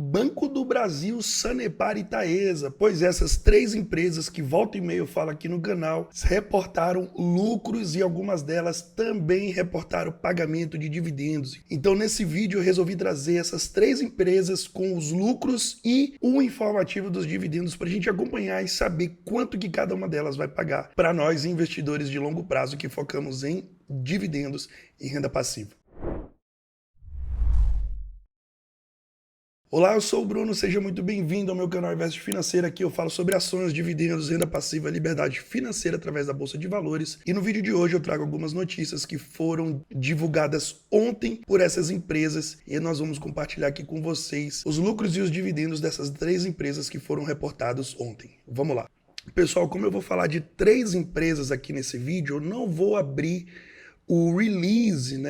Banco do Brasil, Sanepar e Taesa. Pois essas três empresas que volta e meia eu falo aqui no canal, reportaram lucros e algumas delas também reportaram pagamento de dividendos. Então nesse vídeo eu resolvi trazer essas três empresas com os lucros e o informativo dos dividendos para a gente acompanhar e saber quanto que cada uma delas vai pagar para nós investidores de longo prazo que focamos em dividendos e renda passiva. Olá, eu sou o Bruno, seja muito bem-vindo ao meu canal Invest Financeiro. Aqui eu falo sobre ações, dividendos, renda passiva, liberdade financeira através da Bolsa de Valores. E no vídeo de hoje eu trago algumas notícias que foram divulgadas ontem por essas empresas e nós vamos compartilhar aqui com vocês os lucros e os dividendos dessas três empresas que foram reportados ontem. Vamos lá. Pessoal, como eu vou falar de três empresas aqui nesse vídeo, eu não vou abrir o release,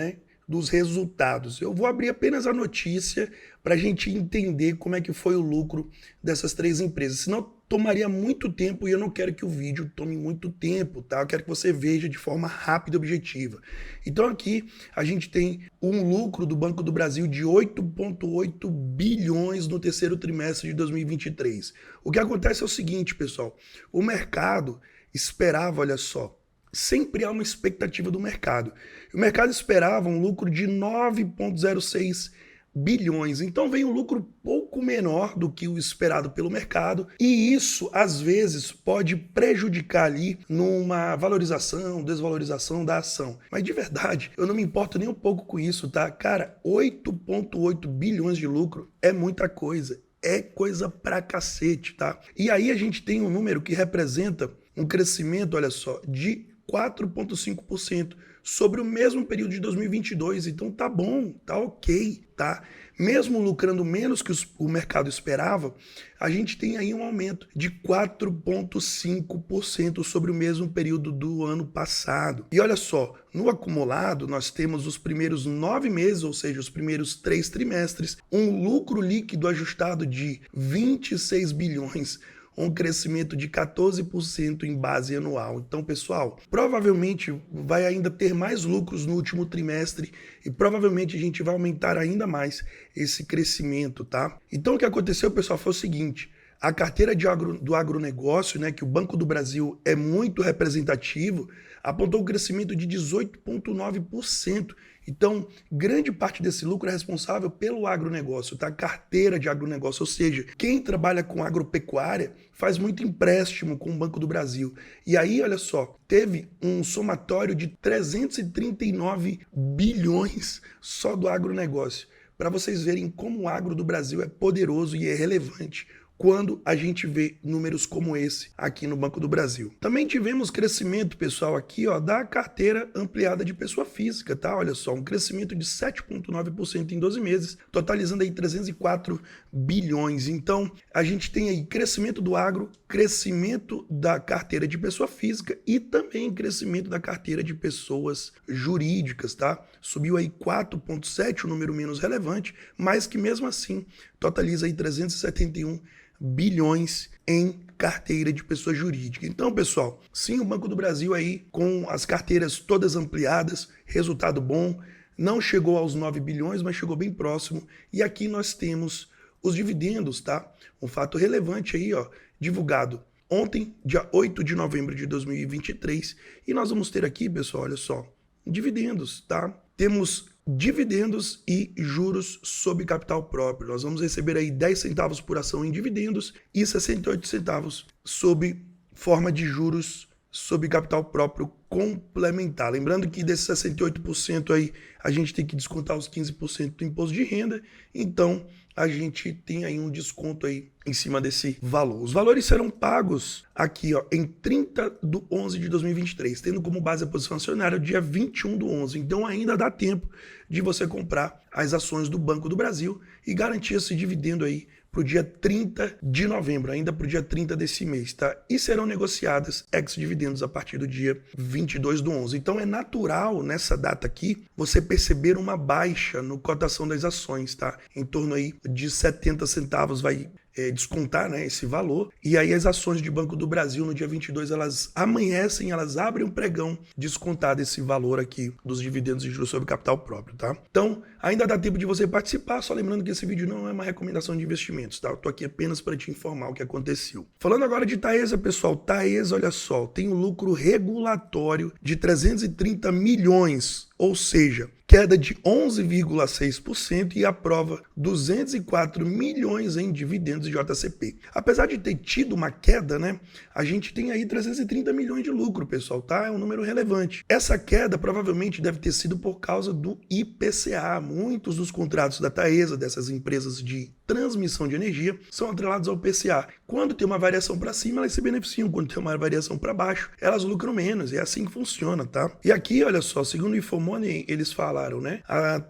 dos resultados. Eu vou abrir apenas a notícia para a gente entender como é que foi o lucro dessas três empresas. Senão tomaria muito tempo e eu não quero que o vídeo tome muito tempo, tá? Eu quero que você veja de forma rápida e objetiva. Então aqui a gente tem um lucro do Banco do Brasil de 8,8 bilhões no terceiro trimestre de 2023. O que acontece é o seguinte, pessoal. O mercado esperava, olha só, sempre há uma expectativa do mercado. O mercado esperava um lucro de 9,06 bilhões. Então vem um lucro pouco menor do que o esperado pelo mercado e isso, às vezes, pode prejudicar ali numa valorização, desvalorização da ação. Mas de verdade, eu não me importo nem um pouco com isso, tá? Cara, 8,8 bilhões de lucro é muita coisa. É coisa pra cacete, tá? E aí a gente tem um número que representa um crescimento, olha só, de 4,5% sobre o mesmo período de 2022. Então tá bom, tá ok, tá? Mesmo lucrando menos que o mercado esperava, a gente tem aí um aumento de 4,5% sobre o mesmo período do ano passado. E olha só, no acumulado nós temos os primeiros 9 meses, ou seja, os primeiros 3 trimestres, um lucro líquido ajustado de 26 bilhões, um crescimento de 14% em base anual. Então, pessoal, provavelmente vai ainda ter mais lucros no último trimestre e provavelmente a gente vai aumentar ainda mais esse crescimento, tá? Então, o que aconteceu, pessoal, foi o seguinte: a carteira do agronegócio, que o Banco do Brasil é muito representativo, apontou um crescimento de 18,9%. Então, grande parte desse lucro é responsável pelo agronegócio, tá? Carteira de agronegócio, ou seja, quem trabalha com agropecuária faz muito empréstimo com o Banco do Brasil. E aí, olha só, teve um somatório de 339 bilhões só do agronegócio. Para vocês verem como o agro do Brasil é poderoso e é relevante quando a gente vê números como esse aqui no Banco do Brasil. Também tivemos crescimento, pessoal, aqui da carteira ampliada de pessoa física, tá? Olha só, um crescimento de 7,9% em 12 meses, totalizando aí 304 bilhões. Então, a gente tem aí crescimento do agro, crescimento da carteira de pessoa física e também crescimento da carteira de pessoas jurídicas, tá? Subiu aí 4,7, o número menos relevante, mas que mesmo assim totaliza aí 371 bilhões em carteira de pessoa jurídica. Então, pessoal, sim, o Banco do Brasil aí com as carteiras todas ampliadas, resultado bom, não chegou aos 9 bilhões, mas chegou bem próximo. E aqui nós temos os dividendos, tá? Um fato relevante aí, divulgado ontem, dia 8 de novembro de 2023. E nós vamos ter aqui, pessoal, olha só, dividendos, tá? Temos dividendos e juros sobre capital próprio. Nós vamos receber aí 10 centavos por ação em dividendos e 68 centavos sob forma de juros sobre capital próprio complementar. Lembrando que desses 68% aí a gente tem que descontar os 15% do imposto de renda, então a gente tem aí um desconto aí em cima desse valor. Os valores serão pagos aqui em 30/11 de 2023, tendo como base a posição acionária dia 21/11. Então ainda dá tempo de você comprar as ações do Banco do Brasil e garantir esse dividendo aí para o dia 30 de novembro, ainda para o dia 30 desse mês, tá? E serão negociadas ex-dividendos a partir do dia 22/11. Então é natural nessa data aqui você perceber uma baixa no cotação das ações, tá? Em torno aí de 70 centavos vai descontar, né, esse valor. E aí as ações de Banco do Brasil no dia 22, elas amanhecem, elas abrem um pregão descontado esse valor aqui dos dividendos e juros sobre capital próprio, tá? Então, ainda dá tempo de você participar, só lembrando que esse vídeo não é uma recomendação de investimentos, tá? Eu tô aqui apenas para te informar o que aconteceu. Falando agora de Taesa, pessoal, Taesa, olha só, tem um lucro regulatório de 330 milhões, ou seja, queda de 11,6% e aprova 204 milhões em dividendos de JCP. Apesar de ter tido uma queda, né, a gente tem aí 330 milhões de lucro, pessoal, tá? É um número relevante. Essa queda provavelmente deve ter sido por causa do IPCA. Muitos dos contratos da Taesa, dessas empresas de transmissão de energia, são atrelados ao IPCA. Quando tem uma variação para cima, elas se beneficiam. Quando tem uma variação para baixo, elas lucram menos. É assim que funciona, tá? E aqui, olha só, segundo o Infomoney, eles falaram, né? A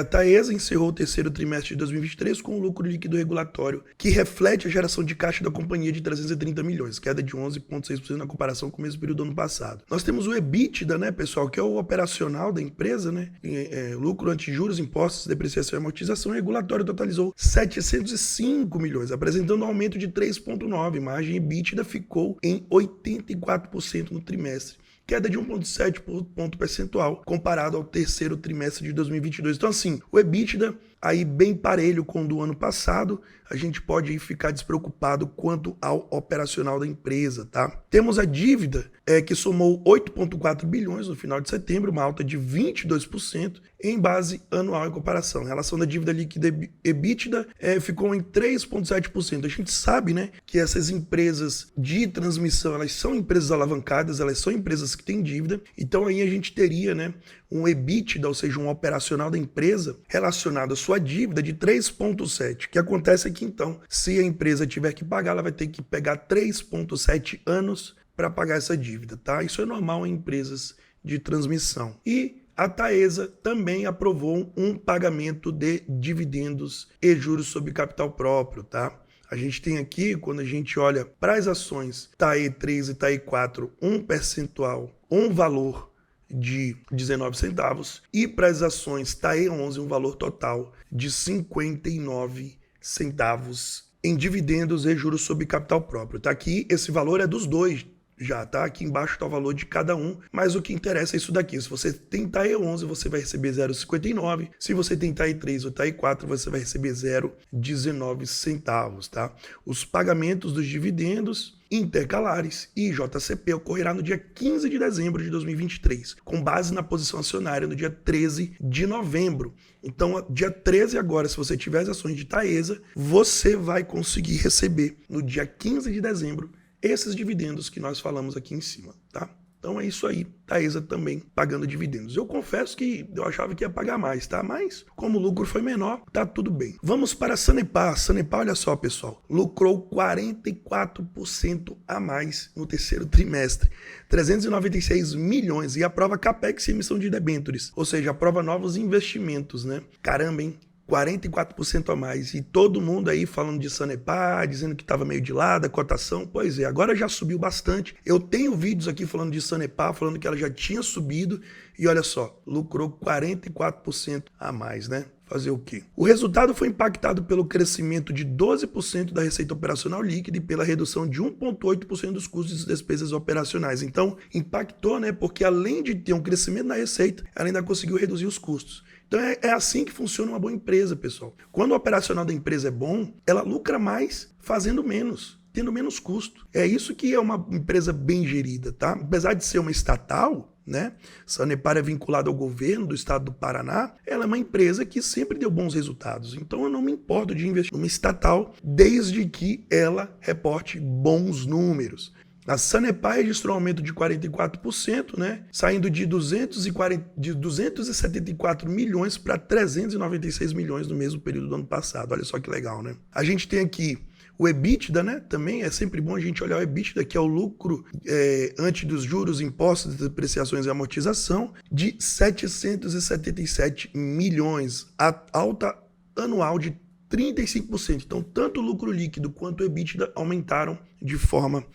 Taesa encerrou o terceiro trimestre de 2023 com um lucro líquido regulatório que reflete a geração de caixa da companhia de 330 milhões, queda de 11,6% na comparação com o mesmo período do ano passado. Nós temos o EBITDA, né, pessoal, que é o operacional da empresa, né? Lucro antes juros, impostos, depreciação e amortização regulatório totalizou 705 milhões, apresentando um aumento de 3,9%. Margem EBITDA ficou em 84% no trimestre, queda de 1,7 ponto percentual comparado ao terceiro trimestre de 2022. Então, assim, o EBITDA aí bem parelho com o do ano passado, a gente pode aí ficar despreocupado quanto ao operacional da empresa, tá? Temos a dívida que somou 8,4 bilhões no final de setembro, uma alta de 22% em base anual em comparação. A relação da dívida líquida EBITDA ficou em 3,7%. A gente sabe, né, que essas empresas de transmissão, elas são empresas alavancadas, elas são empresas que têm dívida, então aí a gente teria, né, um EBITDA, ou seja, um operacional da empresa relacionado à sua dívida de 3,7. O que acontece é que, então, se a empresa tiver que pagar, ela vai ter que pegar 3,7 anos para pagar essa dívida, tá? Isso é normal em empresas de transmissão. E a Taesa também aprovou um pagamento de dividendos e juros sobre capital próprio, tá? A gente tem aqui, quando a gente olha para as ações TAE3 e TAE4, um valor de 19 centavos, e para as ações TAE11 um valor total de 59 centavos em dividendos e juros sobre capital próprio. Tá aqui, esse valor é dos dois, já tá aqui embaixo tá o valor de cada um, mas o que interessa é isso daqui. Se você tem TAE11, você vai receber 0,59. Se você tem TAE3 ou TAE4, você vai receber 0,19 centavos, tá? Os pagamentos dos dividendos intercalares e JCP ocorrerá no dia 15 de dezembro de 2023, com base na posição acionária no dia 13 de novembro. Então, dia 13 agora, se você tiver as ações de Taesa, você vai conseguir receber no dia 15 de dezembro esses dividendos que nós falamos aqui em cima, tá? Então é isso aí, Taesa também pagando dividendos. Eu confesso que eu achava que ia pagar mais, tá? Mas como o lucro foi menor, tá tudo bem. Vamos para a Sanepar. Sanepar, olha só, pessoal, lucrou 44% a mais no terceiro trimestre, 396 milhões, e aprova CAPEX e emissão de debêntures, ou seja, aprova novos investimentos, né? Caramba, hein? 44% a mais, e todo mundo aí falando de Sanepar, dizendo que estava meio de lado a cotação. Pois é, agora já subiu bastante. Eu tenho vídeos aqui falando de Sanepar, falando que ela já tinha subido, e olha só, lucrou 44% a mais, né? Fazer o quê? O resultado foi impactado pelo crescimento de 12% da receita operacional líquida e pela redução de 1,8% dos custos e despesas operacionais. Então, impactou, né? Porque além de ter um crescimento na receita, ela ainda conseguiu reduzir os custos. Então é assim que funciona uma boa empresa, pessoal. Quando o operacional da empresa é bom, ela lucra mais fazendo menos, tendo menos custo. É isso que é uma empresa bem gerida, tá? Apesar de ser uma estatal, né? Sanepar é vinculada ao governo do estado do Paraná, ela é uma empresa que sempre deu bons resultados. Então eu não me importo de investir numa estatal desde que ela reporte bons números. A Sanepar registrou um aumento de 44%, né? Saindo de 274 milhões para 396 milhões no mesmo período do ano passado. Olha só que legal, né? A gente tem aqui o EBITDA, né? Também é sempre bom a gente olhar o EBITDA, que é o lucro antes dos juros, impostos, depreciações e amortização, de 777 milhões, a alta anual de 35%. Então, tanto o lucro líquido quanto o EBITDA aumentaram de forma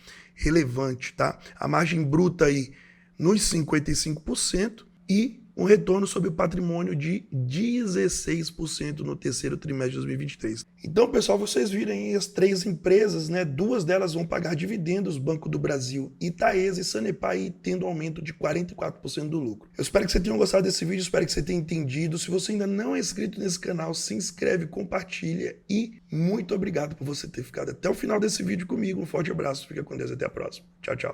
relevante, tá? A margem bruta aí nos 55% e um retorno sobre o patrimônio de 16% no terceiro trimestre de 2023. Então, pessoal, vocês viram aí as 3 empresas, né? 2 delas vão pagar dividendos, Banco do Brasil, Itaesa e Sanepar, aí tendo aumento de 44% do lucro. Eu espero que vocês tenham gostado desse vídeo, espero que você tenha entendido. Se você ainda não é inscrito nesse canal, se inscreve, compartilha e muito obrigado por você ter ficado até o final desse vídeo comigo. Um forte abraço, fica com Deus, até a próxima. Tchau, tchau.